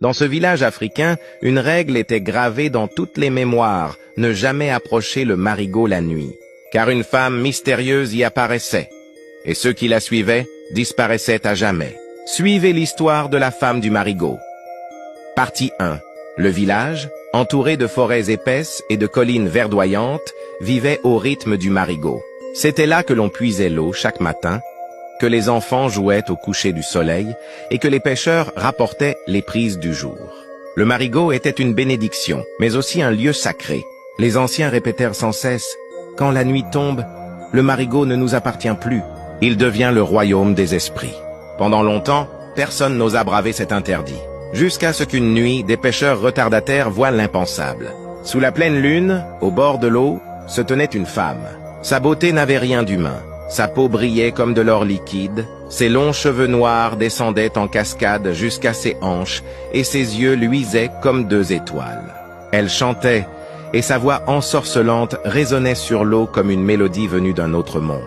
Dans ce village africain, une règle était gravée dans toutes les mémoires, ne jamais approcher le marigot la nuit, car une femme mystérieuse y apparaissait, et ceux qui la suivaient disparaissaient à jamais. Suivez l'histoire de la femme du marigot. Partie 1. Le village, entouré de forêts épaisses et de collines verdoyantes, vivait au rythme du marigot. C'était là que l'on puisait l'eau chaque matin, que les enfants jouaient au coucher du soleil et que les pêcheurs rapportaient les prises du jour. Le marigot était une bénédiction, mais aussi un lieu sacré. Les anciens répétèrent sans cesse « Quand la nuit tombe, le marigot ne nous appartient plus. Il devient le royaume des esprits. » Pendant longtemps, personne n'osa braver cet interdit. Jusqu'à ce qu'une nuit, des pêcheurs retardataires voient l'impensable. Sous la pleine lune, au bord de l'eau, se tenait une femme. Sa beauté n'avait rien d'humain. Sa peau brillait comme de l'or liquide, ses longs cheveux noirs descendaient en cascade jusqu'à ses hanches, et ses yeux luisaient comme 2 étoiles. Elle chantait, et sa voix ensorcelante résonnait sur l'eau comme une mélodie venue d'un autre monde.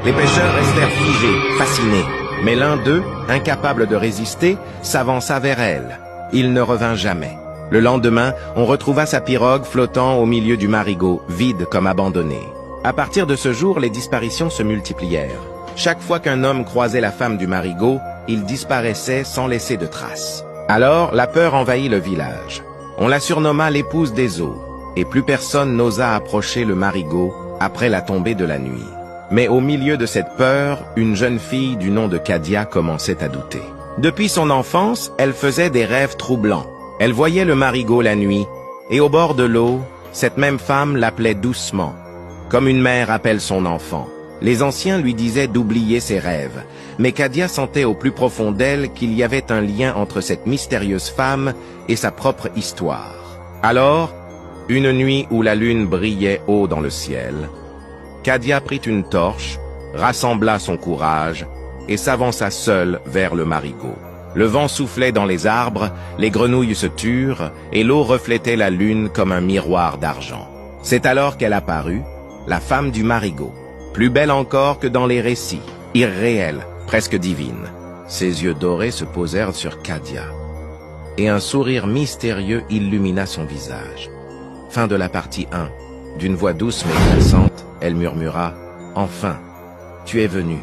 Les pêcheurs restèrent figés, fascinés, mais l'un d'eux, incapable de résister, s'avança vers elle. Il ne revint jamais. Le lendemain, on retrouva sa pirogue flottant au milieu du marigot, vide comme abandonnée. À partir de ce jour, les disparitions se multiplièrent. Chaque fois qu'un homme croisait la femme du marigot, il disparaissait sans laisser de traces. Alors, la peur envahit le village. On la surnomma l'épouse des eaux, et plus personne n'osa approcher le marigot après la tombée de la nuit. Mais au milieu de cette peur, une jeune fille du nom de Kadia commençait à douter. Depuis son enfance, elle faisait des rêves troublants. Elle voyait le marigot la nuit, et au bord de l'eau, cette même femme l'appelait doucement, comme une mère appelle son enfant. Les anciens lui disaient d'oublier ses rêves, mais Kadia sentait au plus profond d'elle qu'il y avait un lien entre cette mystérieuse femme et sa propre histoire. Alors, une nuit où la lune brillait haut dans le ciel, Kadia prit une torche, rassembla son courage et s'avança seule vers le marigot. Le vent soufflait dans les arbres, les grenouilles se turent et l'eau reflétait la lune comme un miroir d'argent. C'est alors qu'elle apparut, la femme du marigot, plus belle encore que dans les récits, irréelle, presque divine. Ses yeux dorés se posèrent sur Kadia, et un sourire mystérieux illumina son visage. Fin de la partie 1. D'une voix douce mais glaçante, elle murmura « Enfin, tu es venu.